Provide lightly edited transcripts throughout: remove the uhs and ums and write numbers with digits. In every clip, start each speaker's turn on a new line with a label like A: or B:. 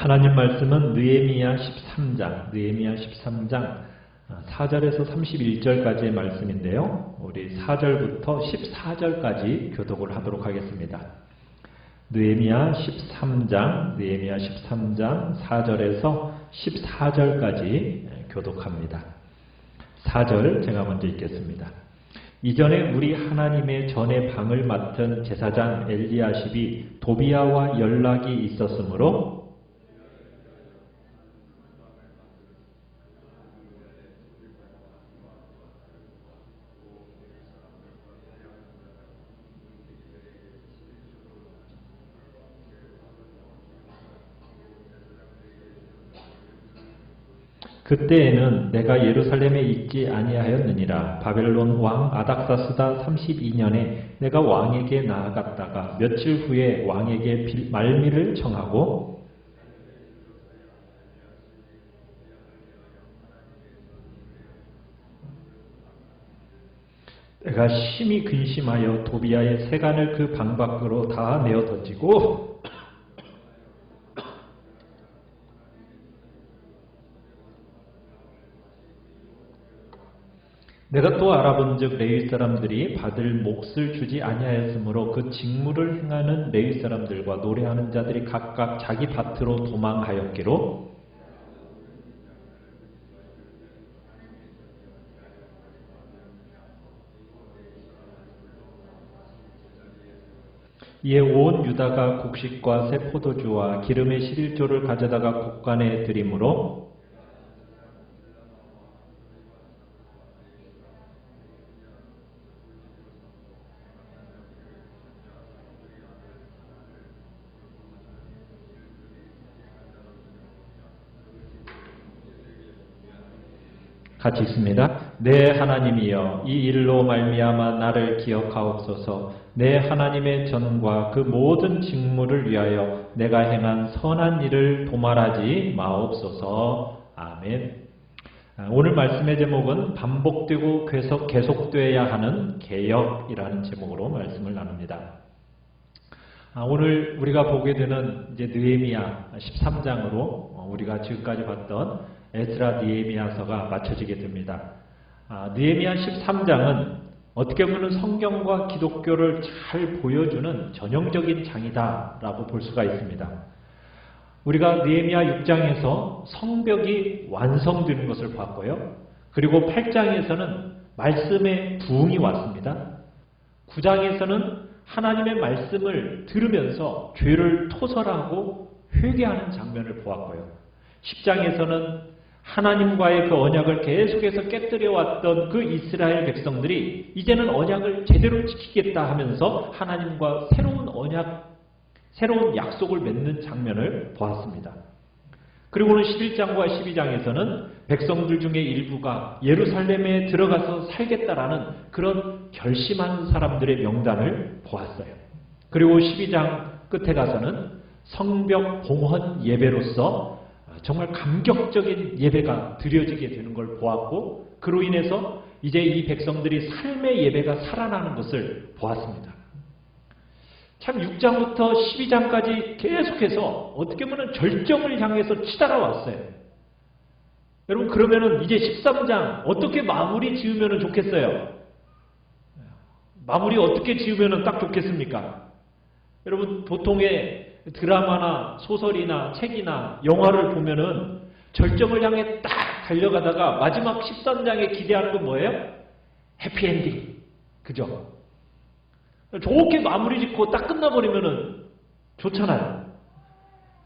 A: 하나님 말씀은 느헤미야 13장 4절에서 31절까지의 말씀인데요. 우리 4절부터 14절까지 교독을 하도록 하겠습니다. 느헤미야 13장 4절에서 14절까지 교독합니다. 4절 제가 먼저 읽겠습니다. 이전에 우리 하나님의 전에 방을 맡은 제사장 엘리야십이 도비야와 연락이 있었으므로 그때에는 내가 예루살렘에 있지 아니하였느니라. 바벨론 왕 아닥사스다 32년에 내가 왕에게 나아갔다가 며칠 후에 왕에게 말미를 청하고 내가 심히 근심하여 도비야의 세간을 그 방 밖으로 다 내어 던지고 내가 또 알아본즉 레위 사람들이 받을 몫을 주지 아니하였으므로 그 직무를 행하는 레위 사람들과 노래하는 자들이 각각 자기 밭으로 도망하였기로 이에 온 유다가 곡식과 새 포도주와 기름의 11조를 가져다가 곡간에 드림으로 같이 있습니다. 내 하나님이여 이 일로 말미암아 나를 기억하옵소서. 내 하나님의 전과 그 모든 직무를 위하여 내가 행한 선한 일을 도말하지 마옵소서. 아멘. 오늘 말씀의 제목은 반복되고 계속되어야 하는 개혁이라는 제목으로 말씀을 나눕니다. 오늘 우리가 보게 되는 이제 느헤미야 13장으로 우리가 지금까지 봤던 에스라 느헤미야서가 맞춰지게 됩니다. 느헤미야 13장은 어떻게 보면 성경과 기독교를 잘 보여주는 전형적인 장이다라고 볼 수가 있습니다. 우리가 느헤미야 6장에서 성벽이 완성되는 것을 봤고요. 그리고 8장에서는 말씀의 부흥이 왔습니다. 9장에서는 하나님의 말씀을 들으면서 죄를 토설하고 회개하는 장면을 보았고요. 10장에서는 하나님과의 그 언약을 계속해서 깨뜨려 왔던 그 이스라엘 백성들이 이제는 언약을 제대로 지키겠다 하면서 하나님과 새로운 약속을 맺는 장면을 보았습니다. 그리고는 11장과 12장에서는 백성들 중에 일부가 예루살렘에 들어가서 살겠다라는 그런 결심한 사람들의 명단을 보았어요. 그리고 12장 끝에 가서는 성벽 봉헌 예배로서 정말 감격적인 예배가 드려지게 되는 걸 보았고, 그로 인해서 이제 이 백성들이 삶의 예배가 살아나는 것을 보았습니다. 참 6장부터 12장까지 계속해서 어떻게 보면 절정을 향해서 치달아왔어요. 여러분, 그러면은 이제 13장 어떻게 마무리 지으면 좋겠어요? 마무리 어떻게 지으면 딱 좋겠습니까? 여러분, 보통의 드라마나 소설이나 책이나 영화를 보면은 절정을 향해 딱 달려가다가 마지막 13장에 기대하는 건 뭐예요? 해피엔딩. 그죠? 좋게 마무리 짓고 딱 끝나버리면은 좋잖아요.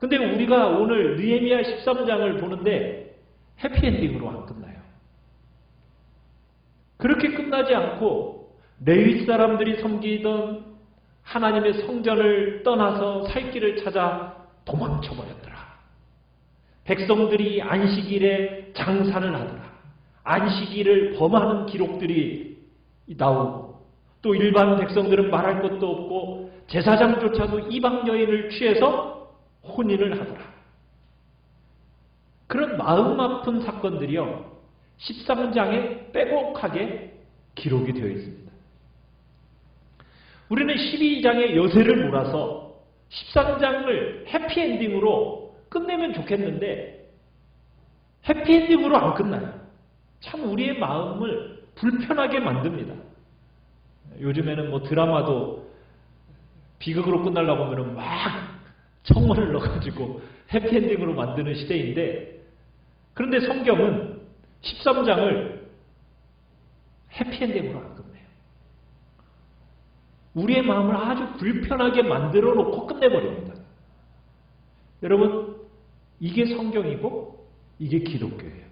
A: 근데 우리가 오늘 느헤미야 13장을 보는데 해피엔딩으로 안 끝나요. 그렇게 끝나지 않고 레위 사람들이 섬기던 하나님의 성전을 떠나서 살 길을 찾아 도망쳐버렸더라. 백성들이 안식일에 장사를 하더라. 안식일을 범하는 기록들이 나오고, 또 일반 백성들은 말할 것도 없고 제사장조차도 이방 여인을 취해서 혼인을 하더라. 그런 마음 아픈 사건들이요 13장에 빼곡하게 기록이 되어 있습니다. 우리는 12장의 여세를 몰아서 13장을 해피엔딩으로 끝내면 좋겠는데 해피엔딩으로 안 끝나요. 참 우리의 마음을 불편하게 만듭니다. 요즘에는 뭐 드라마도 비극으로 끝나려고 하면 막 청원을 넣어가지고 해피엔딩으로 만드는 시대인데, 그런데 성경은 13장을 해피엔딩으로 안 끝내요. 우리의 마음을 아주 불편하게 만들어 놓고 끝내버립니다. 여러분, 이게 성경이고 이게 기독교예요.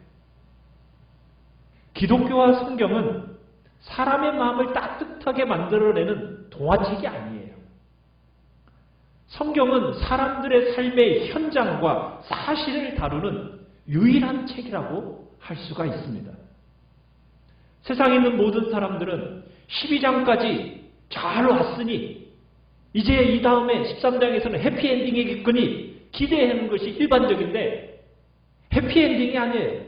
A: 기독교와 성경은 사람의 마음을 따뜻하게 만들어내는 동화책이 아니에요. 성경은 사람들의 삶의 현장과 사실을 다루는 유일한 책이라고 할 수가 있습니다. 세상에 있는 모든 사람들은 12장까지 잘 왔으니 이제 이 다음에 13장에서는 해피엔딩이겠거니 기대하는 것이 일반적인데 해피엔딩이 아니에요.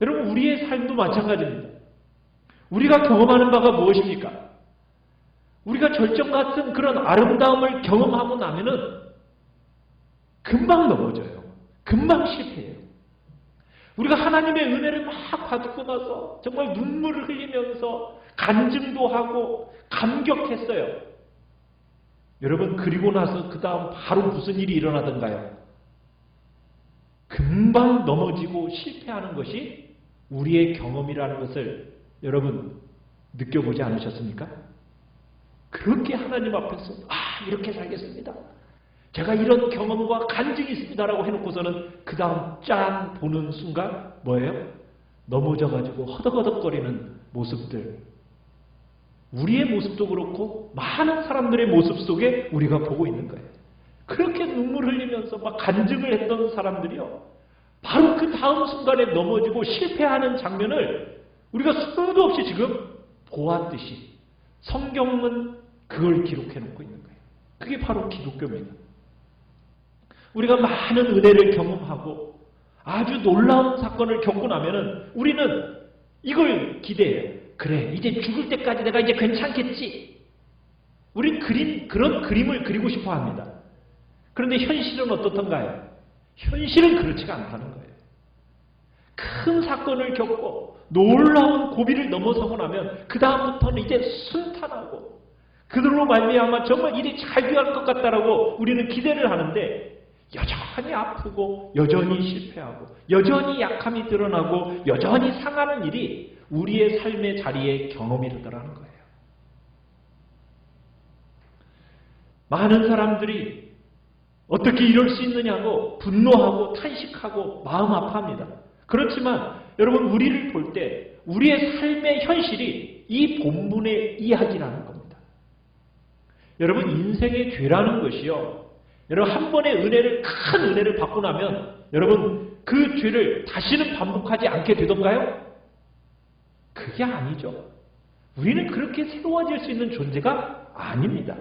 A: 여러분, 우리의 삶도 마찬가지입니다. 우리가 경험하는 바가 무엇입니까? 우리가 절정 같은 그런 아름다움을 경험하고 나면은 금방 넘어져요. 금방 실패해요. 우리가 하나님의 은혜를 막 받고 나서 정말 눈물을 흘리면서 간증도 하고 감격했어요. 여러분, 그리고 나서 그 다음 바로 무슨 일이 일어나던가요? 금방 넘어지고 실패하는 것이 우리의 경험이라는 것을 여러분 느껴보지 않으셨습니까? 그렇게 하나님 앞에서 이렇게 살겠습니다. 제가 이런 경험과 간증이 있습니다라고 해놓고서는 그 다음 짠 보는 순간 뭐예요? 넘어져가지고 허덕허덕거리는 모습들. 우리의 모습도 그렇고 많은 사람들의 모습 속에 우리가 보고 있는 거예요. 그렇게 눈물 흘리면서 막 간증을 했던 사람들이요, 바로 그 다음 순간에 넘어지고 실패하는 장면을 우리가 수도 없이 지금 보았듯이 성경은 그걸 기록해 놓고 있는 거예요. 그게 바로 기독교입니다. 우리가 많은 은혜를 경험하고 아주 놀라운 사건을 겪고 나면은 우리는 이걸 기대해요. 그래, 이제 죽을 때까지 내가 이제 괜찮겠지. 우린 그런 그림을 그리고 싶어 합니다. 그런데 현실은 어떻던가요? 현실은 그렇지가 않다는 거예요. 큰 사건을 겪고 놀라운 고비를 넘어서고 나면 그 다음부터는 이제 순탄하고 그들로 말미암아 정말 일이 잘 돼갈 것 같다라고 우리는 기대를 하는데 여전히 아프고 여전히 실패하고 여전히 약함이 드러나고 여전히 상하는 일이 우리의 삶의 자리에 경험이 되더라는 거예요. 많은 사람들이 어떻게 이럴 수 있느냐고 분노하고 탄식하고 마음 아파합니다. 그렇지만 여러분, 우리를 볼 때 우리의 삶의 현실이 이 본문의 이야기라는 겁니다. 여러분, 인생의 죄라는 것이요, 여러분 한 번의 은혜를, 큰 은혜를 받고 나면 여러분 그 죄를 다시는 반복하지 않게 되던가요? 그게 아니죠. 우리는 그렇게 새로워질 수 있는 존재가 아닙니다.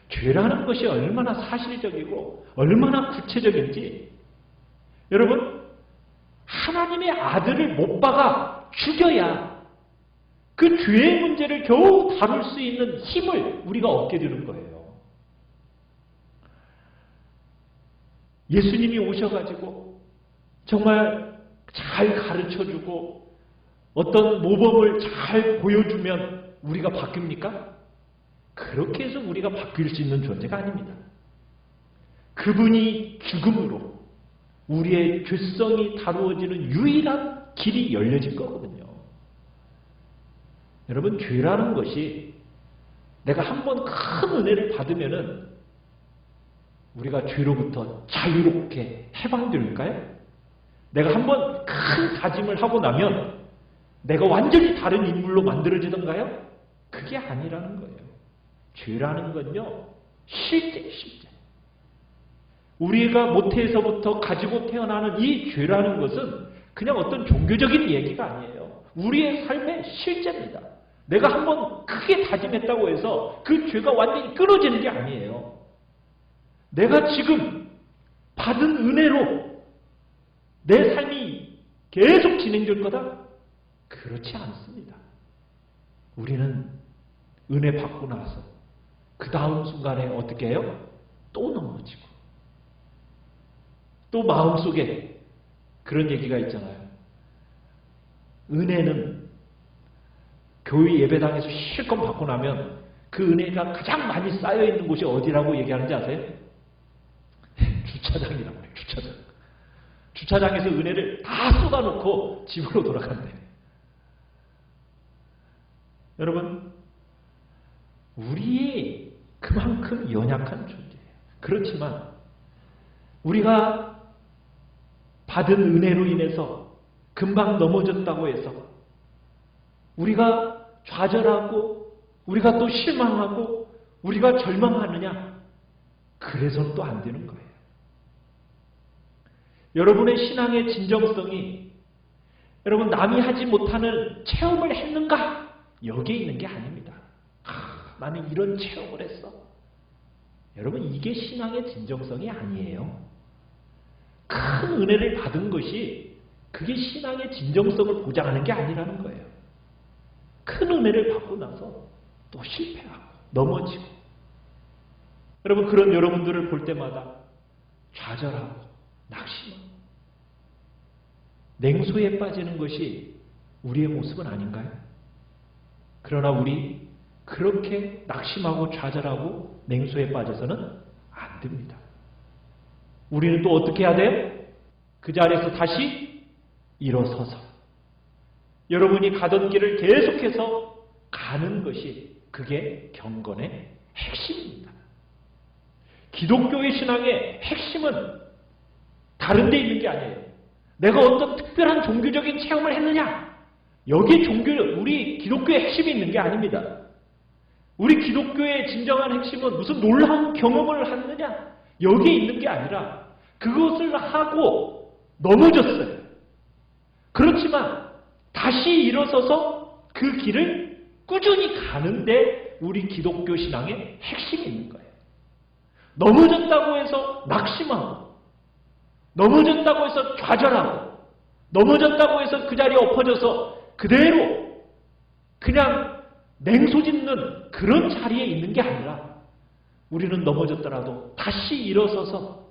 A: 죄라는 것이 얼마나 사실적이고 얼마나 구체적인지, 여러분, 하나님의 아들을 못 박아 죽여야 그 죄의 문제를 겨우 다룰 수 있는 힘을 우리가 얻게 되는 거예요. 예수님이 오셔가지고 정말 잘 가르쳐주고 어떤 모범을 잘 보여주면 우리가 바뀝니까? 그렇게 해서 우리가 바뀔 수 있는 존재가 아닙니다. 그분이 죽음으로 우리의 죄성이 다루어지는 유일한 길이 열려질 거거든요. 여러분, 죄라는 것이 내가 한번 큰 은혜를 받으면은 우리가 죄로부터 자유롭게 해방될까요? 내가 한번 큰 다짐을 하고 나면 내가 완전히 다른 인물로 만들어지던가요? 그게 아니라는 거예요. 죄라는 건요, 실제. 우리가 모태에서부터 가지고 태어나는 이 죄라는 것은 그냥 어떤 종교적인 얘기가 아니에요. 우리의 삶의 실제입니다. 내가 한번 크게 다짐했다고 해서 그 죄가 완전히 끊어지는 게 아니에요. 내가 지금 받은 은혜로 내 삶이 계속 진행될 거다? 그렇지 않습니다. 우리는 은혜 받고 나서 그 다음 순간에 어떻게 해요? 또 넘어지고 또 마음속에 그런 얘기가 있잖아요. 은혜는 교회 예배당에서 실컷 받고 나면 그 은혜가 가장 많이 쌓여있는 곳이 어디라고 얘기하는지 아세요? 주차장이라고 해요. 주차장. 주차장에서 은혜를 다 쏟아놓고 집으로 돌아간대. 여러분, 우리 그만큼 연약한 존재예요. 그렇지만 우리가 받은 은혜로 인해서 금방 넘어졌다고 해서 우리가 좌절하고 우리가 또 실망하고 우리가 절망하느냐? 그래서는 또 안 되는 거예요. 여러분의 신앙의 진정성이 여러분 남이 하지 못하는 체험을 했는가? 여기에 있는 게 아닙니다. 나는 이런 체험을 했어. 여러분 이게 신앙의 진정성이 아니에요. 큰 은혜를 받은 것이 그게 신앙의 진정성을 보장하는 게 아니라는 거예요. 큰 은혜를 받고 나서 또 실패하고 넘어지고 여러분 그런 여러분들을 볼 때마다 좌절하고 낙심하고 냉소에 빠지는 것이 우리의 모습은 아닌가요? 그러나 우리 그렇게 낙심하고 좌절하고 냉소에 빠져서는 안 됩니다. 우리는 또 어떻게 해야 돼요? 그 자리에서 다시 일어서서 여러분이 가던 길을 계속해서 가는 것이 그게 경건의 핵심입니다. 기독교의 신앙의 핵심은 다른 데 있는 게 아니에요. 내가 어떤 특별한 종교적인 체험을 했느냐? 여기에 우리 기독교의 핵심이 있는 게 아닙니다. 우리 기독교의 진정한 핵심은 무슨 놀라운 경험을 하느냐? 여기에 있는 게 아니라 그것을 하고 넘어졌어요. 그렇지만 다시 일어서서 그 길을 꾸준히 가는데 우리 기독교 신앙의 핵심이 있는 거예요. 넘어졌다고 해서 낙심하고 넘어졌다고 해서 좌절하고 넘어졌다고 해서 그 자리에 엎어져서 그대로 그냥 냉소짓는 그런 자리에 있는 게 아니라 우리는 넘어졌더라도 다시 일어서서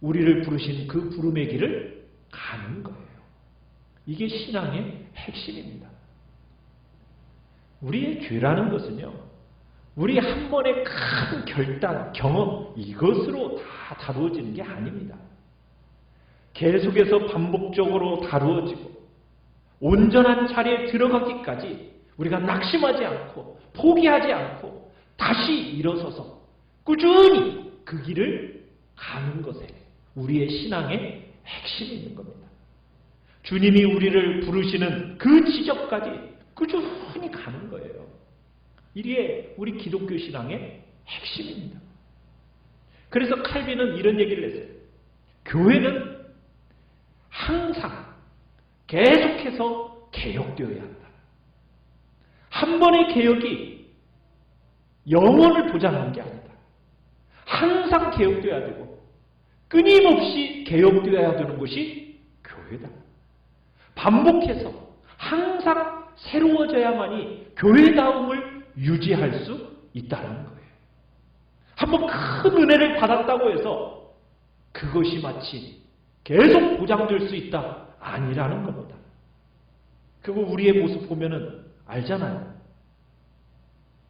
A: 우리를 부르신 그 부름의 길을 가는 거예요. 이게 신앙의 핵심입니다. 우리의 죄라는 것은요, 우리 한 번의 큰 결단, 경험 이것으로 다 다루어지는 게 아닙니다. 계속해서 반복적으로 다루어지고 온전한 자리에 들어가기까지 우리가 낙심하지 않고 포기하지 않고 다시 일어서서 꾸준히 그 길을 가는 것에 우리의 신앙의 핵심이 있는 겁니다. 주님이 우리를 부르시는 그 지점까지 꾸준히 가는 거예요. 이게 우리 기독교 신앙의 핵심입니다. 그래서 칼빈은 이런 얘기를 했어요. 교회는 항상 계속해서 개혁되어야 한다. 한 번의 개혁이 영원을 보장하는 게 아니다. 항상 개혁되어야 되고 끊임없이 개혁되어야 되는 것이 교회다. 반복해서 항상 새로워져야만이 교회다움을 유지할 수 있다는 거예요. 한번 큰 은혜를 받았다고 해서 그것이 마치 계속 보장될 수 있다 아니라는 겁니다. 그리고 우리의 모습 보면은 알잖아요.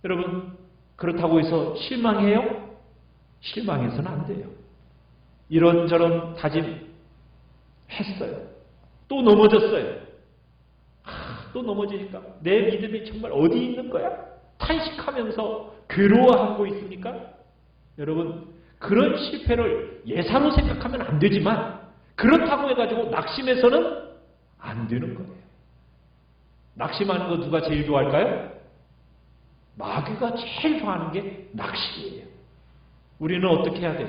A: 여러분 그렇다고 해서 실망해요? 실망해서는 안 돼요. 이런저런 다짐 했어요. 또 넘어졌어요. 또 넘어지니까 내 믿음이 정말 어디 있는 거야? 탄식하면서 괴로워하고 있습니까? 여러분 그런 실패를 예사로 생각하면 안 되지만 그렇다고 해가지고 낙심해서는 안 되는 거예요. 낙심하는 거 누가 제일 좋아할까요? 마귀가 제일 좋아하는 게 낙심이에요. 우리는 어떻게 해야 돼요?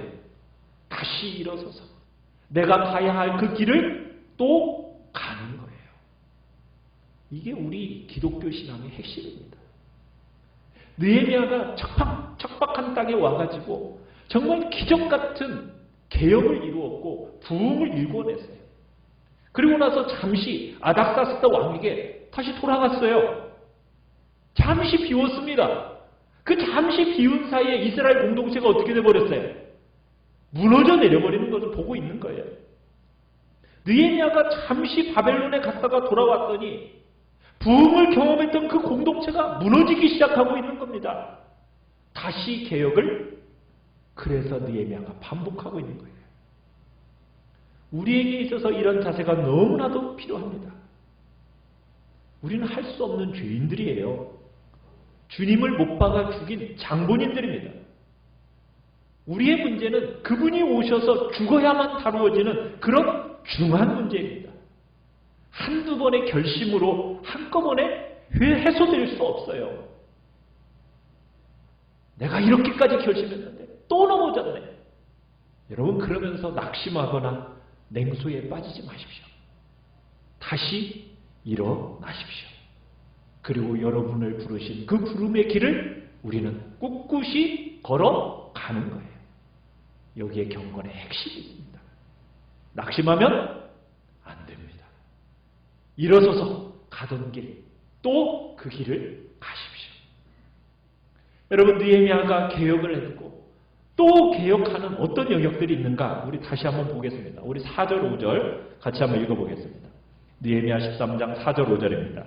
A: 다시 일어서서 내가 가야 할 그 길을 또 가는 거예요. 이게 우리 기독교 신앙의 핵심입니다. 느헤미야가 척박한 땅에 와가지고 정말 기적 같은 개혁을 이루었고 부흥을 일궈냈어요. 그리고 나서 잠시 아닥사스다 왕에게 다시 돌아갔어요. 잠시 비웠습니다. 그 잠시 비운 사이에 이스라엘 공동체가 어떻게 돼버렸어요? 무너져 내려버리는 것을 보고 있는 거예요. 느헤미야가 잠시 바벨론에 갔다가 돌아왔더니 부흥을 경험했던 그 공동체가 무너지기 시작하고 있는 겁니다. 다시 개혁을 그래서 느헤미야가 반복하고 있는 거예요. 우리에게 있어서 이런 자세가 너무나도 필요합니다. 우리는 할 수 없는 죄인들이에요. 주님을 못 박아 죽인 장본인들입니다. 우리의 문제는 그분이 오셔서 죽어야만 다루어지는 그런 중한 문제입니다. 한두 번의 결심으로 한꺼번에 해소될 수 없어요. 내가 이렇게까지 결심했는데 또 넘어졌네. 여러분, 그러면서 낙심하거나 냉소에 빠지지 마십시오. 다시 일어나십시오. 그리고 여러분을 부르신 그 부름의 길을 우리는 꿋꿋이 걸어가는 거예요. 여기에 경건의 핵심이 있습니다. 낙심하면 안 됩니다. 일어서서 가던 길, 또 그 길을 가십시오. 여러분, 느헤미야가 개혁을 했고 또 개혁하는 어떤 영역들이 있는가 우리 다시 한번 보겠습니다. 우리 4절 5절 같이 한번 읽어보겠습니다. 느헤미야 13장 4절 5절입니다.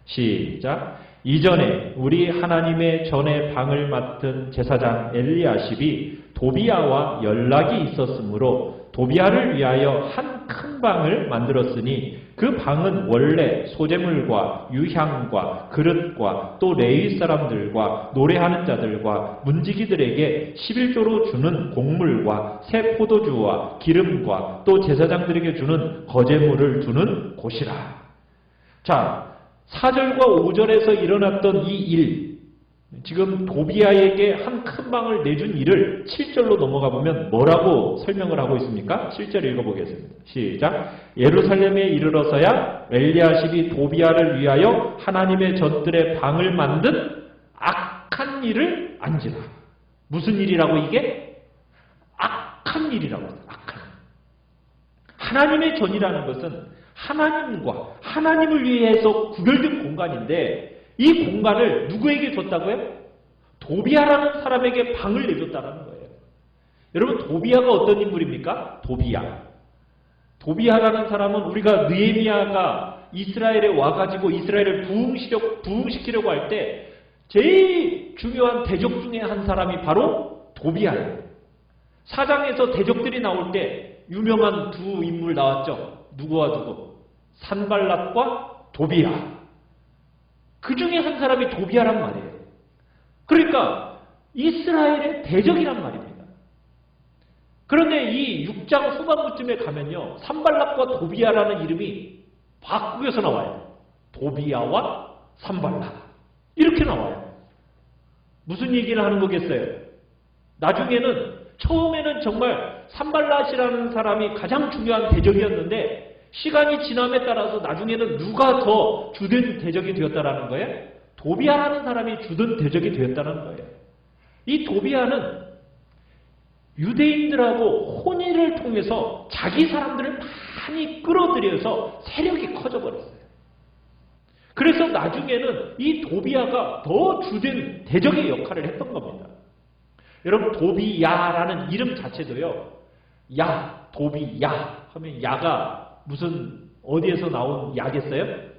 A: 시작. 이전에 우리 하나님의 전의 방을 맡은 제사장 엘리야십이 도비야와 연락이 있었으므로 도비야를 위하여 한 큰 방을 만들었으니 그 방은 원래 소재물과 유향과 그릇과 또 레위 사람들과 노래하는 자들과 문지기들에게 11조로 주는 곡물과 새 포도주와 기름과 또 제사장들에게 주는 거제물을 두는 곳이라. 자, 4절과 5절에서 일어났던 이 일, 지금 도비야에게 한 큰 방을 내준 일을 7절로 넘어가 보면 뭐라고 설명을 하고 있습니까? 7절 읽어보겠습니다. 시작. 예루살렘에 이르러서야 엘리야십이 도비야를 위하여 하나님의 전들의 방을 만든 악한 일을 안지라. 무슨 일이라고 이게? 악한 일이라고 해요. 악한. 하나님의 전이라는 것은 하나님과 하나님을 위해서 구별된 공간인데 이 공간을 누구에게 줬다고요? 도비야라는 사람에게 방을 내줬다는 거예요. 여러분, 도비야가 어떤 인물입니까? 도비야라는 사람은 우리가 느헤미야가 이스라엘에 와가지고 이스라엘을 부흥시키려고 할 때 제일 중요한 대적 중에 한 사람이 바로 도비야예요. 사장에서 대적들이 나올 때 유명한 두 인물 나왔죠. 누구와 누구? 산발랏과 도비야. 그 중에 한 사람이 도비야란 말이에요. 그러니까 이스라엘의 대적이란 말입니다. 그런데 이 6장 후반부쯤에 가면요, 산발랏과 도비야라는 이름이 바꾸어서 나와요. 도비야와 산발랏 이렇게 나와요. 무슨 얘기를 하는 거겠어요? 나중에는, 처음에는 정말 산발랏이라는 사람이 가장 중요한 대적이었는데 시간이 지남에 따라서 나중에는 누가 더 주된 대적이 되었다라는 거예요? 도비야라는 사람이 주된 대적이 되었다는 거예요. 이 도비야는 유대인들하고 혼인을 통해서 자기 사람들을 많이 끌어들여서 세력이 커져버렸어요. 그래서 나중에는 이 도비야가 더 주된 대적의 역할을 했던 겁니다. 여러분, 도비야라는 이름 자체도요, 도비야 하면 야가 무슨 어디에서 나온 야겠어요?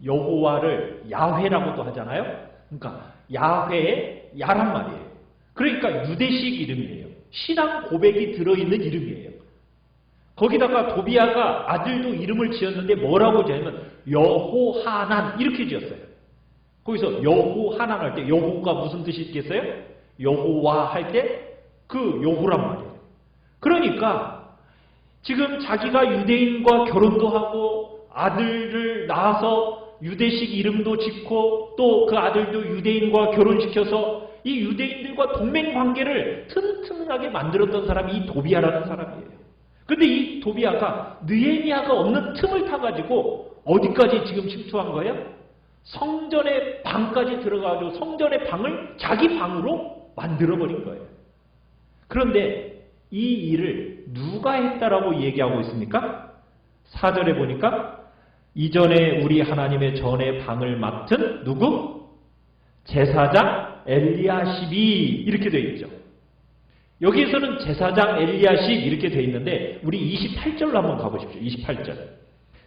A: 여호와를 야훼라고도 하잖아요. 그러니까 야훼의 야란 말이에요. 그러니까 유대식 이름이에요. 신앙 고백이 들어있는 이름이에요. 거기다가 도비야가 아들도 이름을 지었는데 뭐라고 지었냐면 여호하난 이렇게 지었어요. 거기서 여호하난 할 때 여호가 무슨 뜻이 있겠어요? 여호와 할 때 그 여호란 말이에요. 그러니까 지금 자기가 유대인과 결혼도 하고 아들을 낳아서 유대식 이름도 짓고 또 그 아들도 유대인과 결혼시켜서 이 유대인들과 동맹 관계를 튼튼하게 만들었던 사람이 이 도비야라는 사람이에요. 근데 이 도비야가 느헤미야가 없는 틈을 타가지고 어디까지 지금 침투한 거예요? 성전의 방까지 들어가가지고 성전의 방을 자기 방으로 만들어버린 거예요. 그런데 이 일을 누가 했다라고 얘기하고 있습니까? 4절에 보니까 이전에 우리 하나님의 전의 방을 맡은 누구? 제사장 엘리야십이 이렇게 되어 있죠. 여기에서는 제사장 엘리야십 이렇게 돼 있는데 우리 28절로 한번 가보십시오. 28절.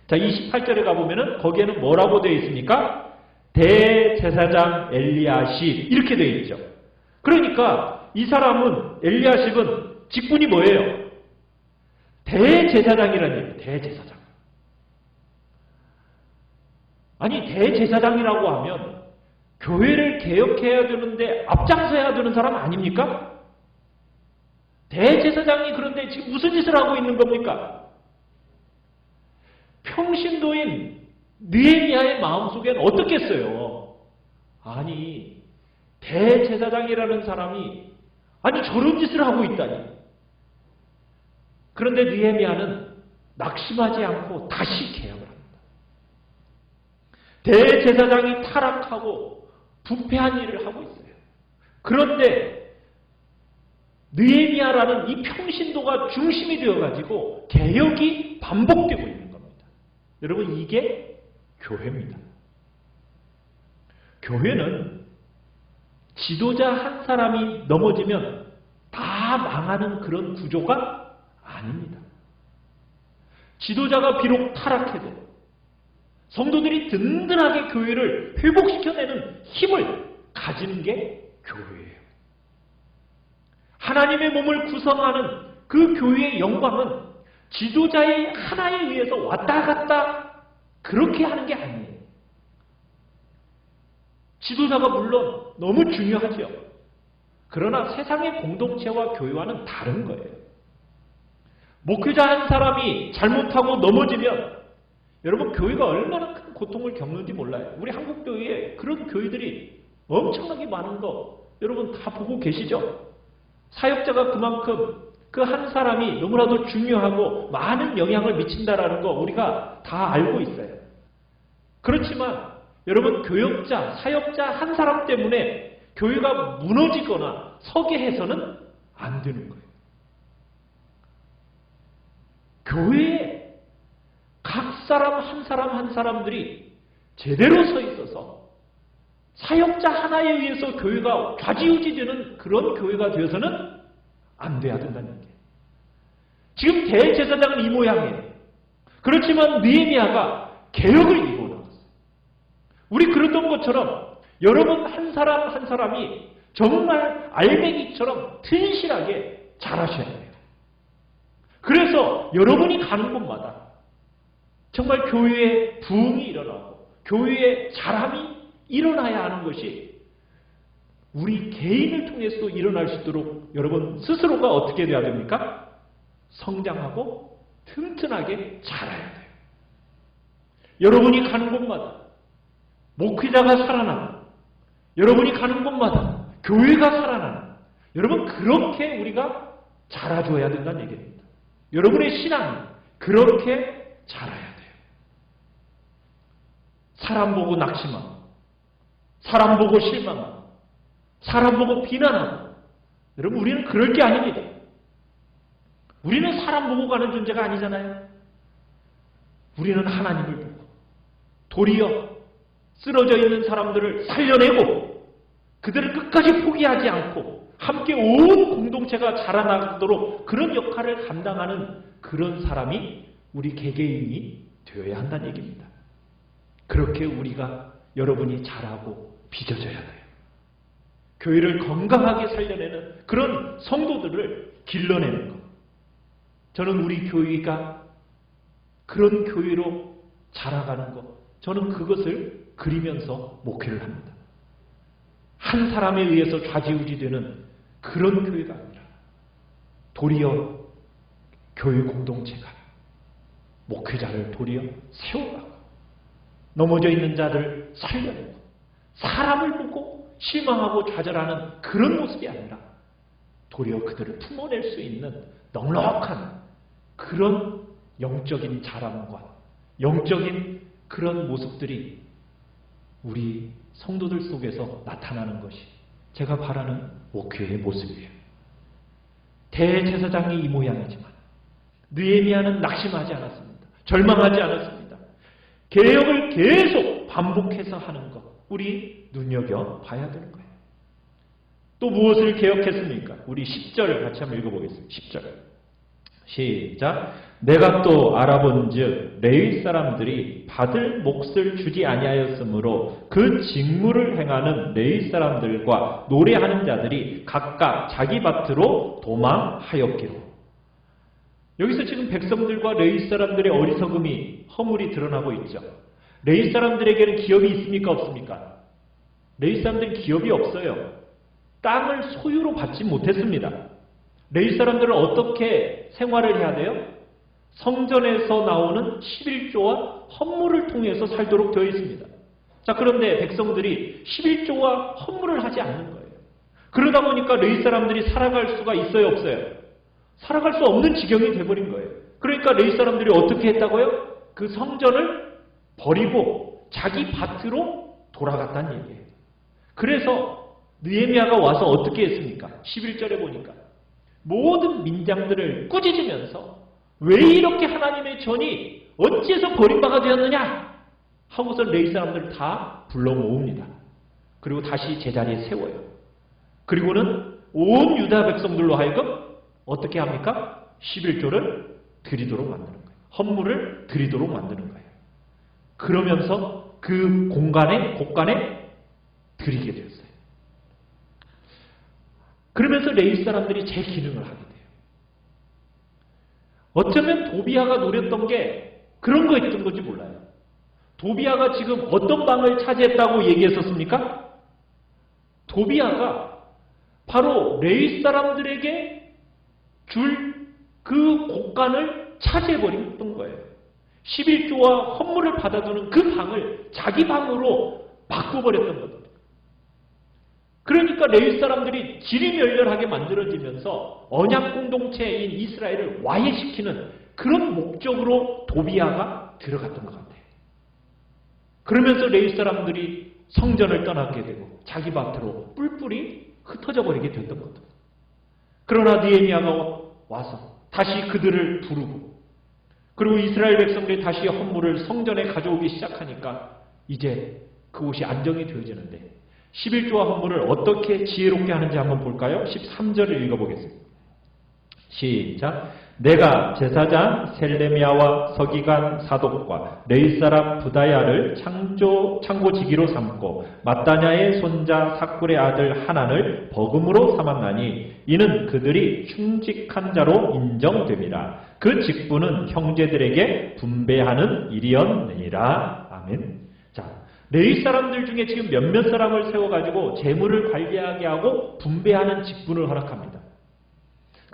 A: 자, 28절에 가보면은 거기에는 뭐라고 되어 있습니까? 대제사장 엘리야십 이렇게 되어 있죠. 그러니까 이 사람은 엘리야십은 직분이 뭐예요? 대제사장이라는 얘기예요. 대제사장. 아니 대제사장이라고 하면 교회를 개혁해야 되는데 앞장서야 되는 사람 아닙니까? 대제사장이 그런데 지금 무슨 짓을 하고 있는 겁니까? 평신도인 느헤미야의 마음속엔 어떻겠어요? 아니 대제사장이라는 사람이 아니 저런 짓을 하고 있다니. 그런데 느헤미야는 낙심하지 않고 다시 개혁을 합니다. 대제사장이 타락하고 부패한 일을 하고 있어요. 그런데 느헤미야라는 이 평신도가 중심이 되어가지고 개혁이 반복되고 있는 겁니다. 여러분 이게 교회입니다. 교회는 지도자 한 사람이 넘어지면 다 망하는 그런 구조가 아닙니다. 지도자가 비록 타락해도 성도들이 든든하게 교회를 회복시켜내는 힘을 가지는 게 교회예요. 하나님의 몸을 구성하는 그 교회의 영광은 지도자의 하나에 의해서 왔다 갔다 그렇게 하는 게 아니에요. 지도자가 물론 너무 중요하죠. 그러나 세상의 공동체와 교회와는 다른 거예요. 목회자 한 사람이 잘못하고 넘어지면 여러분 교회가 얼마나 큰 고통을 겪는지 몰라요. 우리 한국 교회에 그런 교회들이 엄청나게 많은 거 여러분 다 보고 계시죠? 사역자가 그만큼 그 한 사람이 너무나도 중요하고 많은 영향을 미친다라는 거 우리가 다 알고 있어요. 그렇지만 여러분 교역자, 사역자 한 사람 때문에 교회가 무너지거나 서게 해서는 안 되는 거예요. 교회에 각 사람 한 사람들이 제대로 서 있어서 사역자 하나에 의해서 교회가 좌지우지되는 그런 교회가 되어서는 안 돼야 된다는 얘기예요. 지금 대제사장은 이 모양이에요. 그렇지만 느헤미야가 개혁을 이루어 나갔어요. 우리 그랬던 것처럼 여러분 한 사람이 정말 알맹이처럼 튼실하게 잘하셔야 돼요. 그래서 여러분이 가는 곳마다 정말 교회에 부흥이 일어나고 교회에 자람이 일어나야 하는 것이 우리 개인을 통해서도 일어날 수 있도록 여러분 스스로가 어떻게 돼야 됩니까? 성장하고 튼튼하게 자라야 돼요. 여러분이 가는 곳마다 목회자가 살아나는, 여러분이 가는 곳마다 교회가 살아나는, 여러분 그렇게 우리가 자라줘야 된다는 얘기입니다. 여러분의 신앙이 그렇게 자라야 돼요. 사람 보고 낙심하고 사람 보고 실망하고 사람 보고 비난하고 여러분 우리는 그럴 게 아닙니다. 우리는 사람 보고 가는 존재가 아니잖아요. 우리는 하나님을 보고 도리어 쓰러져 있는 사람들을 살려내고 그들을 끝까지 포기하지 않고 함께 온 공동체가 자라나도록 그런 역할을 감당하는 그런 사람이 우리 개개인이 되어야 한다는 얘기입니다. 그렇게 우리가 여러분이 자라고 빚어져야 돼요. 교회를 건강하게 살려내는 그런 성도들을 길러내는 것. 저는 우리 교회가 그런 교회로 자라가는 것, 저는 그것을 그리면서 목회를 합니다. 한 사람에 의해서 좌지우지되는 그런 교회가 아니라 도리어 교회 공동체가 목회자를 도리어 세워가고 넘어져 있는 자들을 살려내고 사람을 보고 실망하고 좌절하는 그런 모습이 아니라 도리어 그들을 품어낼 수 있는 넉넉한 그런 영적인 자람과 영적인 그런 모습들이 우리 성도들 속에서 나타나는 것이 제가 바라는 목회의 모습이에요. 대제사장이 이 모양이지만 느헤미야는 낙심하지 않았습니다. 절망하지 않았습니다. 개혁을 계속 반복해서 하는 것 우리 눈여겨봐야 되는 거예요. 또 무엇을 개혁했습니까? 우리 10절 같이 한번 읽어보겠습니다. 10절. 시작. 내가 또 알아본즉 레위 사람들이 받을 몫을 주지 아니하였으므로 그 직무를 행하는 레위 사람들과 노래하는 자들이 각각 자기 밭으로 도망하였기로. 여기서 지금 백성들과 레위 사람들의 어리석음이 허물이 드러나고 있죠. 레위 사람들에게는 기업이 있습니까? 없습니까? 레위 사람들은 기업이 없어요. 땅을 소유로 받지 못했습니다. 레위 사람들은 어떻게 생활을 해야 돼요? 성전에서 나오는 11조와 헌물을 통해서 살도록 되어 있습니다. 자, 그런데 백성들이 11조와 헌물을 하지 않는 거예요. 그러다 보니까 레위 사람들이 살아갈 수가 있어요, 없어요? 살아갈 수 없는 지경이 돼버린 거예요. 그러니까 레위 사람들이 어떻게 했다고요? 그 성전을 버리고 자기 밭으로 돌아갔다는 얘기예요. 그래서 느헤미야가 와서 어떻게 했습니까? 11절에 보니까 모든 민장들을 꾸짖으면서 왜 이렇게 하나님의 전이 어찌해서 버림바가 되었느냐 하고서 레위 사람들을 다 불러 모읍니다. 그리고 다시 제자리에 세워요. 그리고는 온 유다 백성들로 하여금 어떻게 합니까? 11조를 드리도록 만드는 거예요. 헌물을 드리도록 만드는 거예요. 그러면서 그 곳간에 드리게 되었어요. 그러면서 레위 사람들이 제 기능을 하게 돼요. 어쩌면 도비아가 노렸던 게 그런 거였던 건지 몰라요. 도비아가 지금 어떤 방을 차지했다고 얘기했었습니까? 도비아가 바로 레위 사람들에게 줄 그 곳간을 차지해버렸던 거예요. 11조와 헌물을 받아두는 그 방을 자기 방으로 바꿔버렸던 겁니다. 그러니까 레위 사람들이 지리멸렬하게 만들어지면서 언약 공동체인 이스라엘을 와해시키는 그런 목적으로 도비아가 들어갔던 것 같아요. 그러면서 레위 사람들이 성전을 떠나게 되고 자기 밭으로 뿔뿔이 흩어져 버리게 됐던 겁니다. 그러나 느헤미야가 와서 다시 그들을 부르고 그리고 이스라엘 백성들이 다시 헌물을 성전에 가져오기 시작하니까 이제 그곳이 안정이 되어지는데 11조와 헌물을 어떻게 지혜롭게 하는지 한번 볼까요? 13절을 읽어보겠습니다. 시작. 내가 제사장 셀레미야와 서기관 사독과 레위 사람 부다야를 창고지기로 삼고 마따냐의 손자 삭굴의 아들 하난을 버금으로 삼았나니 이는 그들이 충직한 자로 인정됨이라. 그 직분은 형제들에게 분배하는 일이었느니라. 아멘. 자, 레위 사람들 중에 지금 몇몇 사람을 세워가지고 재물을 관리하게 하고 분배하는 직분을 허락합니다.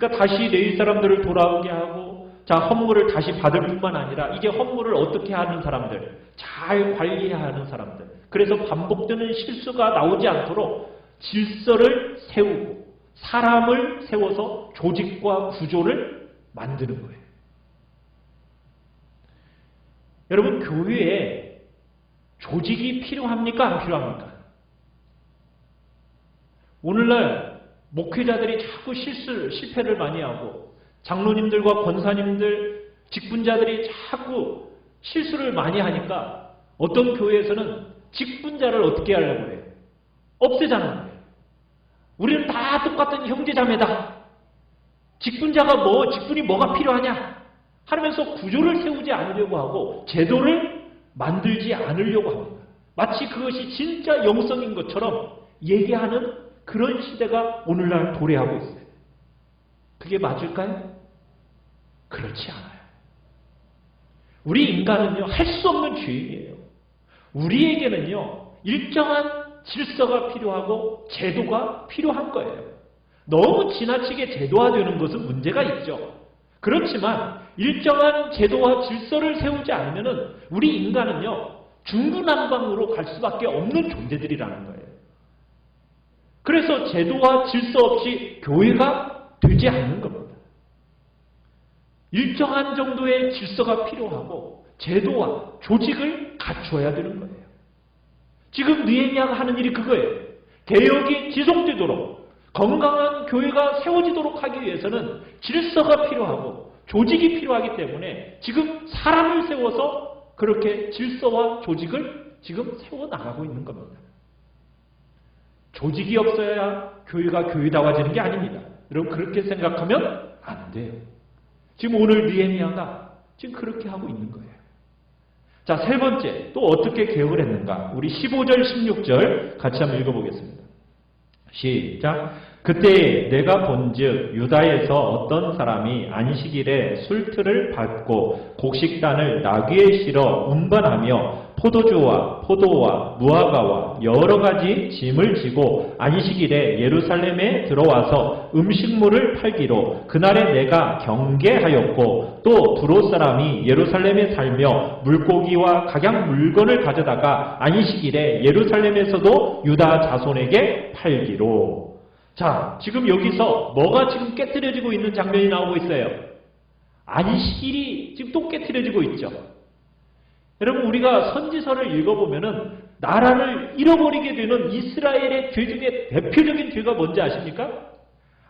A: 그러니까 다시 레위 사람들을 돌아오게 하고 자 헌물을 다시 받을 뿐만 아니라 이게 헌물을 어떻게 하는 사람들, 잘 관리해야 하는 사람들. 그래서 반복되는 실수가 나오지 않도록 질서를 세우고 사람을 세워서 조직과 구조를 만드는 거예요. 여러분 교회에 조직이 필요합니까? 안 필요합니까? 오늘날 목회자들이 자꾸 실패를 많이 하고 장로님들과 권사님들, 직분자들이 자꾸 실수를 많이 하니까 어떤 교회에서는 직분자를 어떻게 하려고 그래요? 없애자는 거예요. 우리는 다 똑같은 형제자매다. 직분자가 직분이 뭐가 필요하냐? 하면서 구조를 세우지 않으려고 하고 제도를 만들지 않으려고 합니다. 마치 그것이 진짜 영성인 것처럼 얘기하는 그런 시대가 오늘날 도래하고 있어요. 그게 맞을까요? 그렇지 않아요. 우리 인간은요, 할 수 없는 죄인이에요. 우리에게는요, 일정한 질서가 필요하고 제도가 필요한 거예요. 너무 지나치게 제도화되는 것은 문제가 있죠. 그렇지만 일정한 제도와 질서를 세우지 않으면 우리 인간은요, 중구난방으로 갈 수밖에 없는 존재들이라는 거예요. 그래서 제도와 질서 없이 교회가 되지 않는 겁니다. 일정한 정도의 질서가 필요하고 제도와 조직을 갖춰야 되는 거예요. 지금 느헤미야가 하는 일이 그거예요. 개혁이 지속되도록 건강한 교회가 세워지도록 하기 위해서는 질서가 필요하고 조직이 필요하기 때문에 지금 사람을 세워서 그렇게 질서와 조직을 지금 세워나가고 있는 겁니다. 조직이 없어야 교회가 교회다워지는 게 아닙니다. 여러분 그렇게 생각하면 안 돼요. 지금 오늘 느헤미야가 지금 그렇게 하고 있는 거예요. 자, 세 번째 또 어떻게 개혁을 했는가? 우리 15절 16절 같이 한번 읽어보겠습니다. 시작. 그때 내가 본즉 유다에서 어떤 사람이 안식일에 술틀을 밟고 곡식단을 나귀에 실어 운반하며 포도주와 포도와 무화과와 여러 가지 짐을 지고 안식일에 예루살렘에 들어와서 음식물을 팔기로 그날에 내가 경계하였고 또 두로 사람이 예루살렘에 살며 물고기와 각양 물건을 가져다가 안식일에 예루살렘에서도 유다 자손에게 팔기로. 자, 지금 여기서 뭐가 지금 깨트려지고 있는 장면이 나오고 있어요. 안식일이 지금 또 깨트려지고 있죠. 여러분 우리가 선지서를 읽어보면은 나라를 잃어버리게 되는 이스라엘의 죄 중에 대표적인 죄가 뭔지 아십니까?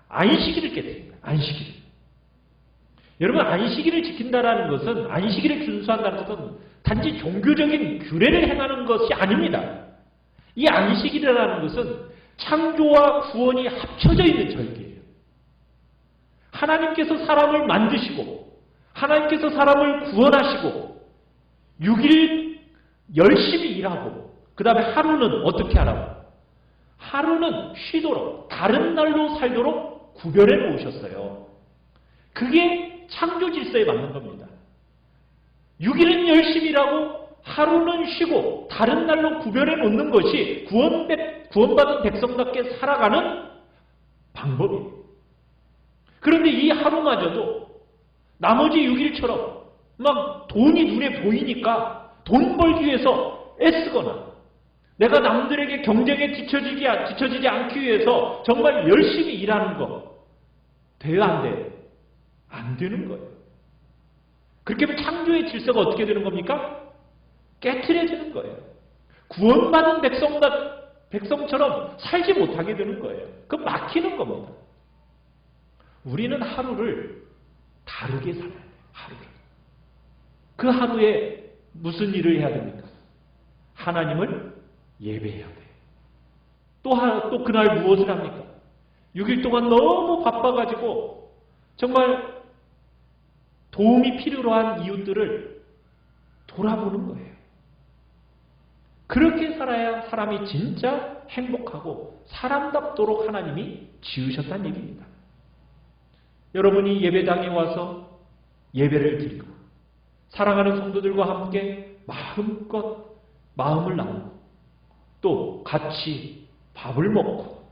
A: 안식일을 깨뜨립니다. 안식일. 여러분 안식일을 지킨다라는 것은 안식일을 준수한다는 것은 단지 종교적인 규례를 행하는 것이 아닙니다. 이 안식일이라는 것은 창조와 구원이 합쳐져 있는 절기예요. 하나님께서 사람을 만드시고 하나님께서 사람을 구원하시고 6일 열심히 일하고 그 다음에 하루는 어떻게 하라고? 하루는 쉬도록 다른 날로 살도록 구별해 놓으셨어요. 그게 창조 질서에 맞는 겁니다. 6일은 열심히 일하고 하루는 쉬고 다른 날로 구별해 놓는 것이 구원받은 백성답게 살아가는 방법이에요. 그런데 이 하루마저도 나머지 6일처럼 막 돈이 눈에 보이니까 돈 벌기 위해서 애쓰거나 내가 남들에게 경쟁에 뒤처지지 않기 위해서 정말 열심히 일하는 거 돼요? 안 돼요? 안 되는 거예요. 그렇게 하면 창조의 질서가 어떻게 되는 겁니까? 깨트려지는 거예요. 구원받은 백성처럼 살지 못하게 되는 거예요. 그건 막히는 겁니다. 우리는 하루를 다르게 살아야 돼요. 하루를. 그 하루에 무슨 일을 해야 됩니까? 하나님을 예배해야 돼요. 또 그날 무엇을 합니까? 6일 동안 너무 바빠가지고 정말 도움이 필요로 한 이웃들을 돌아보는 거예요. 그렇게 살아야 사람이 진짜 행복하고 사람답도록 하나님이 지으셨다는 얘기입니다. 여러분이 예배당에 와서 예배를 드리고 사랑하는 성도들과 함께 마음껏 마음을 나누고 또 같이 밥을 먹고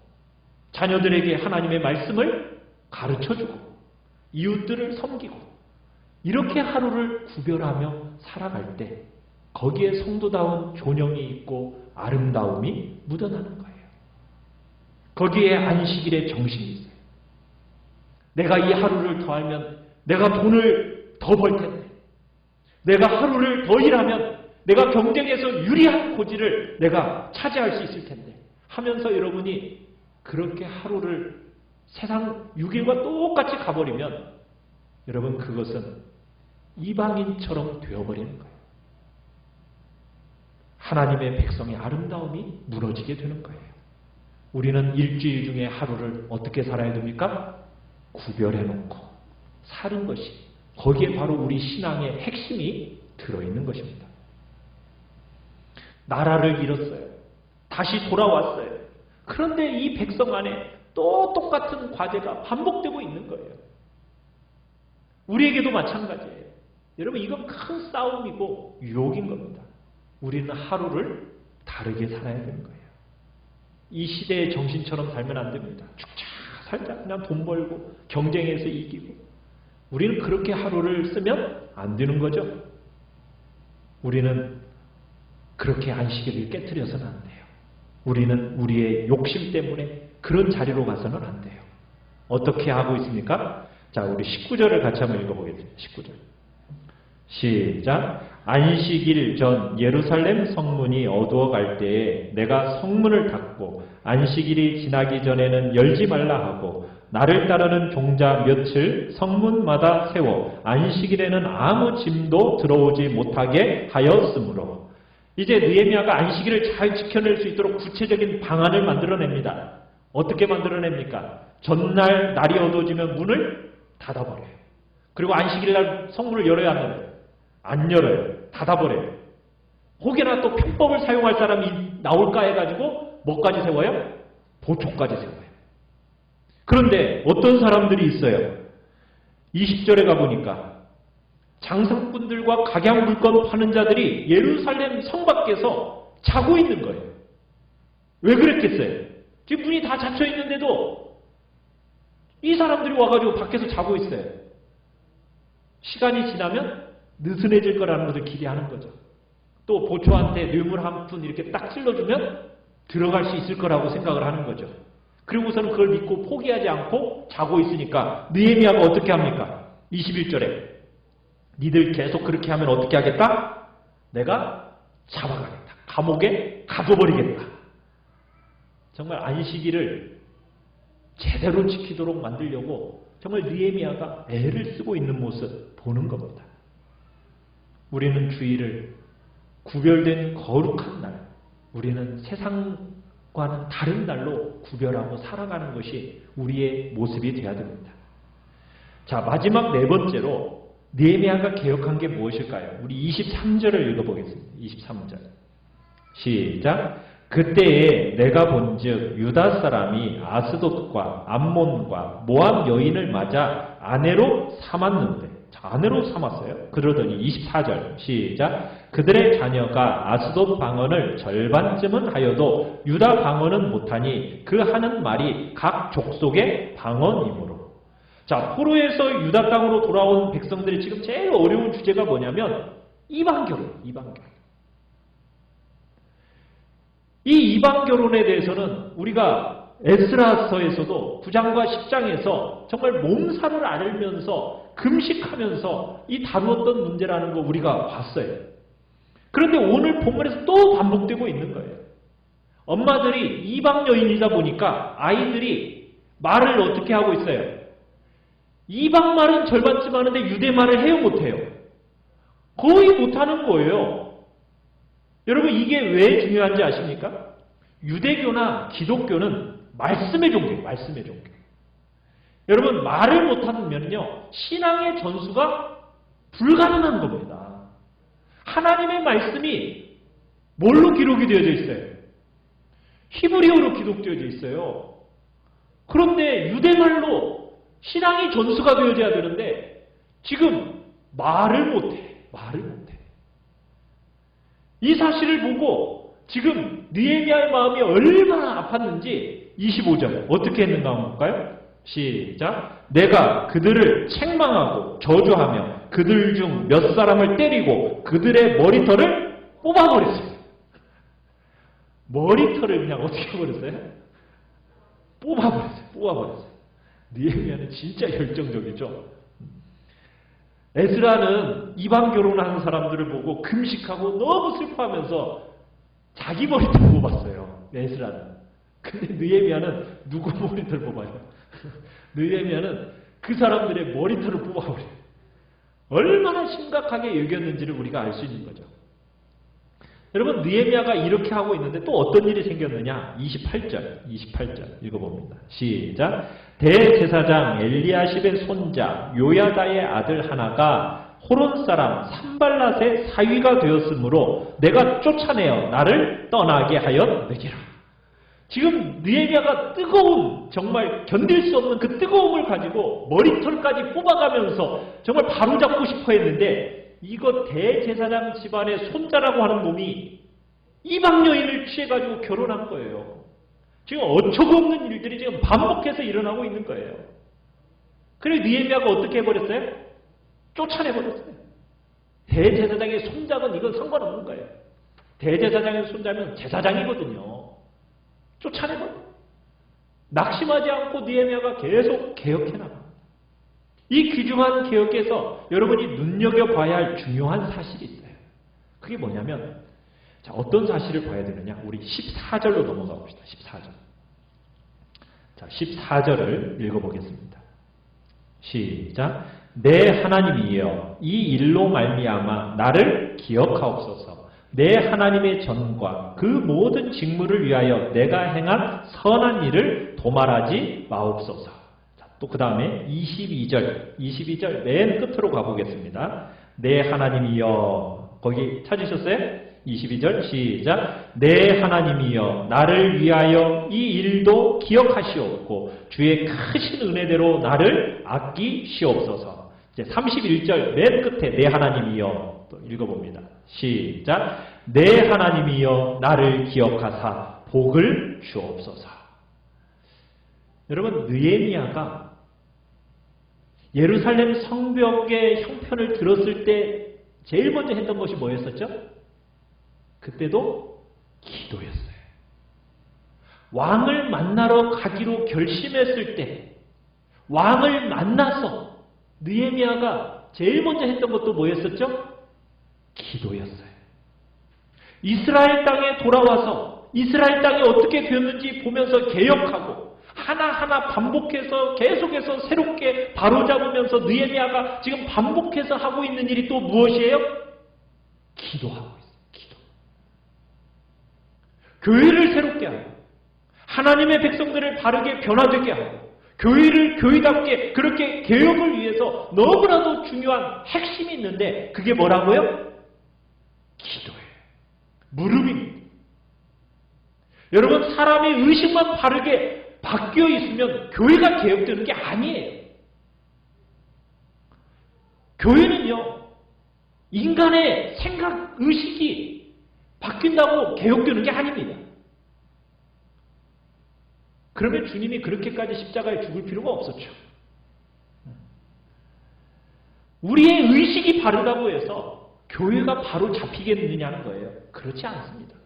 A: 자녀들에게 하나님의 말씀을 가르쳐주고 이웃들을 섬기고 이렇게 하루를 구별하며 살아갈 때 거기에 성도다운 존영이 있고 아름다움이 묻어나는 거예요. 거기에 안식일의 정신이 있어요. 내가 이 하루를 더 알면 내가 돈을 더 벌 텐데 내가 하루를 더 일하면 내가 경쟁에서 유리한 고지를 내가 차지할 수 있을 텐데 하면서 여러분이 그렇게 하루를 세상 6일과 똑같이 가버리면 여러분 그것은 이방인처럼 되어버리는 거예요. 하나님의 백성의 아름다움이 무너지게 되는 거예요. 우리는 일주일 중에 하루를 어떻게 살아야 됩니까? 구별해놓고 사는 것이 거기에 바로 우리 신앙의 핵심이 들어있는 것입니다. 나라를 잃었어요. 다시 돌아왔어요. 그런데 이 백성 안에 또 똑같은 과제가 반복되고 있는 거예요. 우리에게도 마찬가지예요. 여러분 이건 큰 싸움이고 유혹인 겁니다. 우리는 하루를 다르게 살아야 되는 거예요. 이 시대의 정신처럼 살면 안 됩니다. 축차 살자. 그냥 돈 벌고 경쟁에서 이기고. 우리는 그렇게 하루를 쓰면 안 되는 거죠. 우리는 그렇게 안식일을 깨트려서는 안 돼요. 우리는 우리의 욕심 때문에 그런 자리로 가서는 안 돼요. 어떻게 하고 있습니까? 자, 우리 19절을 같이 한번 읽어보겠습니다. 19절. 시작. 안식일 전 예루살렘 성문이 어두워갈 때에 내가 성문을 닫고 안식일이 지나기 전에는 열지 말라 하고 나를 따르는 종자 몇을 성문마다 세워 안식일에는 아무 짐도 들어오지 못하게 하였으므로. 이제 느헤미야가 안식일을 잘 지켜낼 수 있도록 구체적인 방안을 만들어냅니다. 어떻게 만들어냅니까? 전날 날이 어두워지면 문을 닫아버려요. 그리고 안식일날 성문을 열어야 하는데 안 열어요. 닫아버려요. 혹여나 또 편법을 사용할 사람이 나올까 해가지고 뭐까지 세워요? 보초까지 세워요. 그런데 어떤 사람들이 있어요. 20절에 가보니까 장사꾼들과 각양 물건 파는 자들이 예루살렘 성 밖에서 자고 있는 거예요. 왜 그랬겠어요? 지금 문이 다 닫혀 있는데도 이 사람들이 와가지고 밖에서 자고 있어요. 시간이 지나면 느슨해질 거라는 것을 기대하는 거죠. 또 보초한테 뇌물 한 푼 이렇게 딱 찔러주면 들어갈 수 있을 거라고 생각을 하는 거죠. 그리고서는 그걸 믿고 포기하지 않고 자고 있으니까 느헤미야가 어떻게 합니까? 21절에 니들 계속 그렇게 하면 어떻게 하겠다? 내가 잡아가겠다. 감옥에 가둬버리겠다. 정말 안식일을 제대로 지키도록 만들려고 정말 느헤미야가 애를 쓰고 있는 모습 보는 겁니다. 우리는 주일을 구별된 거룩한 날, 우리는 세상과는 다른 날로 구별하고 살아가는 것이 우리의 모습이 되어야 됩니다. 자, 마지막 네 번째로 느헤미야가 개혁한 게 무엇일까요? 우리 23절을 읽어보겠습니다. 23절 시작. 그때에 내가 본즉 유다 사람이 아스돗과 암몬과 모압 여인을 맞아 아내로 삼았는데, 아내로 삼았어요. 그러더니 24절 시작. 그들의 자녀가 아스돗 방언을 절반쯤은 하여도 유다 방언은 못하니 그 하는 말이 각 족속의 방언이므로. 자, 포로에서 유다 땅으로 돌아온 백성들이 지금 제일 어려운 주제가 뭐냐면 이방결혼. 이 이방결혼에 대해서는 우리가 에스라서에서도 9장과 10장에서 정말 몸살을 앓으면서 금식하면서 이 다루었던 문제라는 거 우리가 봤어요. 그런데 오늘 본문에서 또 반복되고 있는 거예요. 엄마들이 이방 여인이다 보니까 아이들이 말을 어떻게 하고 있어요? 이방 말은 절반쯤 하는데 유대 말을 해요, 못해요? 거의 못하는 거예요. 여러분, 이게 왜 중요한지 아십니까? 유대교나 기독교는 말씀의 종교예요. 말씀의 종교. 여러분, 말을 못하면요 신앙의 전수가 불가능한 겁니다. 하나님의 말씀이 뭘로 기록이 되어져 있어요? 히브리어로 기록되어져 있어요. 그런데 유대말로 신앙이 전수가 되어져야 되는데 지금 말을 못해. 이 사실을 보고 지금 느헤미야의 마음이 얼마나 아팠는지 25절 어떻게 했는가 한번 볼까요? 시작. 내가 그들을 책망하고 저주하며 그들 중 몇 사람을 때리고 그들의 머리털을 뽑아버렸어요. 머리털을 그냥 어떻게 해버렸어요? 뽑아버렸어요. 느헤미야는 진짜 열정적이죠. 에스라는 이방 결혼하는 사람들을 보고 금식하고 너무 슬퍼하면서 자기 머리털 뽑았어요. 에스라는. 근데 느헤미야는 누구 머리털 뽑아요? 느헤미야는 그 사람들의 머리털을 뽑아버려요. 얼마나 심각하게 여겼는지를 우리가 알 수 있는 거죠. 여러분, 느헤미야가 이렇게 하고 있는데 또 어떤 일이 생겼느냐? 28절 읽어봅니다. 시작. 대제사장 엘리야십의 손자 요야다의 아들 하나가 호론 사람 산발랏의 사위가 되었으므로 내가 쫓아내어 나를 떠나게 하였느니라. 지금 느헤미야가 뜨거운, 정말 견딜 수 없는 그 뜨거움을 가지고 머리털까지 뽑아가면서 정말 바로잡고 싶어 했는데 이거 대제사장 집안의 손자라고 하는 놈이 이방 여인을 취해가지고 결혼한 거예요. 지금 어처구 없는 일들이 지금 반복해서 일어나고 있는 거예요. 그래서 느헤미야가 어떻게 해버렸어요? 쫓아내버렸어요. 대제사장의 손자는 이건 상관없는 거예요. 대제사장의 손자면 제사장이거든요. 쫓아내버려요. 낙심하지 않고 느헤미야가 계속 개혁해나가요. 이 귀중한 개혁에서 여러분이 눈여겨봐야 할 중요한 사실이 있어요. 그게 뭐냐면, 자, 어떤 사실을 봐야 되느냐? 우리 14절로 넘어가 봅시다. 14절. 자, 14절을 읽어보겠습니다. 시작. 내 하나님이여, 이 일로 말미암아 나를 기억하옵소서. 내 하나님의 전과 그 모든 직무를 위하여 내가 행한 선한 일을 도말하지 마옵소서. 또 그 다음에 22절 맨 끝으로 가보겠습니다. 내 하나님이여, 거기 찾으셨어요? 22절 시작. 내 하나님이여 나를 위하여 이 일도 기억하시옵고 주의 크신 은혜대로 나를 아끼시옵소서. 이제 31절 맨 끝에 내 하나님이여 또 읽어봅니다. 시작. 내 하나님이여 나를 기억하사 복을 주옵소서. 여러분, 느헤미야가 예루살렘 성벽의 형편을 들었을 때 제일 먼저 했던 것이 뭐였었죠? 그때도 기도였어요. 왕을 만나러 가기로 결심했을 때 왕을 만나서 느헤미야가 제일 먼저 했던 것도 뭐였었죠? 기도였어요. 이스라엘 땅에 돌아와서 이스라엘 땅이 어떻게 되었는지 보면서 개혁하고 하나하나 반복해서 계속해서 새롭게 바로잡으면서 느헤미야가 지금 반복해서 하고 있는 일이 또 무엇이에요? 기도하고 있어요. 기도. 교회를 새롭게 하고 하나님의 백성들을 바르게 변화되게 하고 교회를 교회답게 그렇게 개혁을 위해서 너무나도 중요한 핵심이 있는데 그게 뭐라고요? 기도예요. 무릎입니다. 여러분, 사람의 의식만 바르게 바뀌어 있으면 교회가 개혁되는 게 아니에요. 교회는요, 인간의 생각, 의식이 바뀐다고 개혁되는 게 아닙니다. 그러면 주님이 그렇게까지 십자가에 죽을 필요가 없었죠. 우리의 의식이 바르다고 해서 교회가 바로 잡히겠느냐는 거예요. 그렇지 않습니다.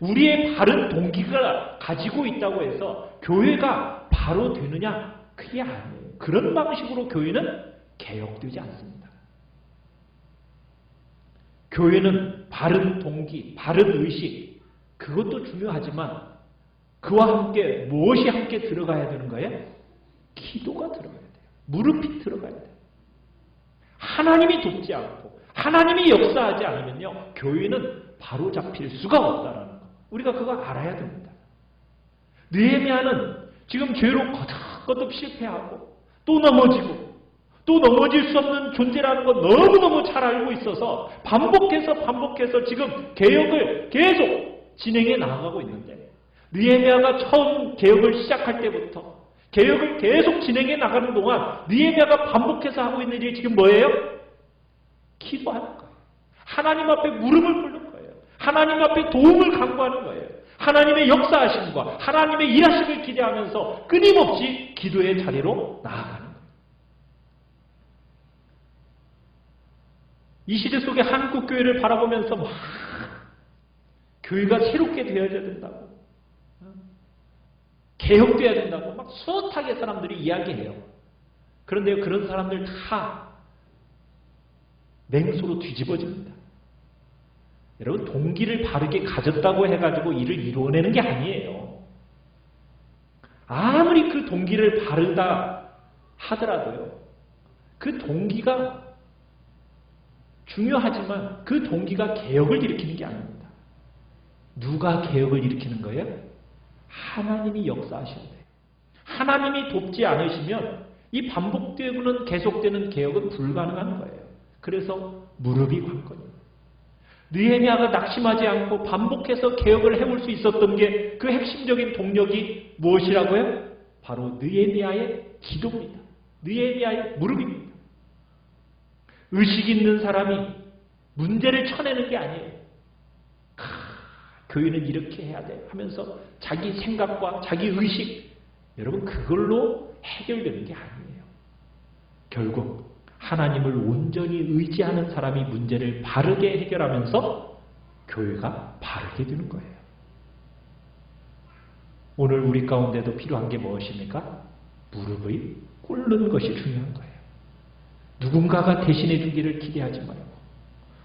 A: 우리의 바른 동기가 가지고 있다고 해서 교회가 바로 되느냐? 그게 아니에요. 그런 방식으로 교회는 개혁되지 않습니다. 교회는 바른 동기, 바른 의식, 그것도 중요하지만 그와 함께 무엇이 함께 들어가야 되는 거예요? 기도가 들어가야 돼요. 무릎이 들어가야 돼요. 하나님이 돕지 않고 하나님이 역사하지 않으면요, 교회는 바로 잡힐 수가 없다라는 거. 우리가 그거 알아야 됩니다. 느헤미야는 지금 죄로 거듭거듭 실패하고 또 넘어지고 또 넘어질 수 없는 존재라는 거 너무너무 잘 알고 있어서 반복해서 지금 개혁을 계속 진행해 나가고 있는데, 느헤미야가 처음 개혁을 시작할 때부터 개혁을 계속 진행해 나가는 동안 느헤미야가 반복해서 하고 있는 일이 지금 뭐예요? 기도하는 거예요. 하나님 앞에 무릎을 꿇는 거예요. 하나님 앞에 도움을 간구하는 거예요. 하나님의 역사하심과 하나님의 일하심을 기대하면서 끊임없이 기도의 자리로 나아가는 거예요. 이 시대 속에 한국 교회를 바라보면서 막 교회가 새롭게 되어져야 된다고, 개혁되어야 된다고 막 숱하게 사람들이 이야기해요. 그런데 그런 사람들 다 냉소로 뒤집어집니다. 여러분, 동기를 바르게 가졌다고 해가지고 일을 이루어내는 게 아니에요. 아무리 그 동기를 바르다 하더라도요, 그 동기가 중요하지만 그 동기가 개혁을 일으키는 게 아닙니다. 누가 개혁을 일으키는 거예요? 하나님이 역사하셔야 돼요. 하나님이 돕지 않으시면 이 반복되고는 계속되는 개혁은 불가능한 거예요. 그래서 무릎이 관건입니다. 느헤미야가 낙심하지 않고 반복해서 개혁을 해올 수 있었던 게 그 핵심적인 동력이 무엇이라고요? 바로 느헤미야의 기도입니다. 느헤미야의 무릎입니다. 의식 있는 사람이 문제를 쳐내는 게 아니에요. 교회는 이렇게 해야 돼 하면서 자기 생각과 자기 의식, 여러분, 그걸로 해결되는 게 아니에요. 결국 하나님을 온전히 의지하는 사람이 문제를 바르게 해결하면서 교회가 바르게 되는 거예요. 오늘 우리 가운데도 필요한 게 무엇입니까? 무릎을 꿇는 것이 중요한 거예요. 누군가가 대신해 주기를 기대하지 말고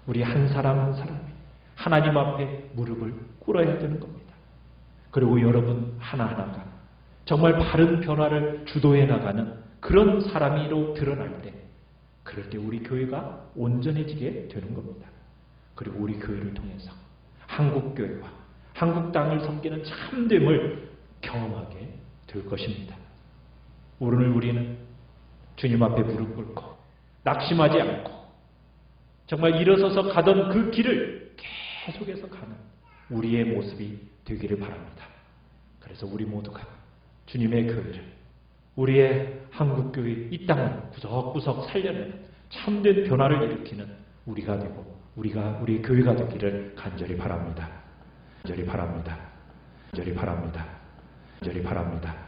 A: 우리 한 사람 한 사람이 하나님 앞에 무릎을 꿇어야 되는 겁니다. 그리고 여러분 하나하나가 정말 바른 변화를 주도해 나가는 그런 사람으로 드러날 때, 그럴 때 우리 교회가 온전해지게 되는 겁니다. 그리고 우리 교회를 통해서 한국교회와 한국 땅을 섬기는 참됨을 경험하게 될 것입니다. 오늘 우리는 주님 앞에 무릎 꿇고 낙심하지 않고 정말 일어서서 가던 그 길을 계속해서 가는 우리의 모습이 되기를 바랍니다. 그래서 우리 모두가 주님의 교회를, 우리의 한국교회 이 땅을 구석구석 살려내는 참된 변화를 일으키는 우리가 되고 우리의 교회가 되기를 간절히 바랍니다. 간절히 바랍니다. 간절히 바랍니다. 간절히 바랍니다.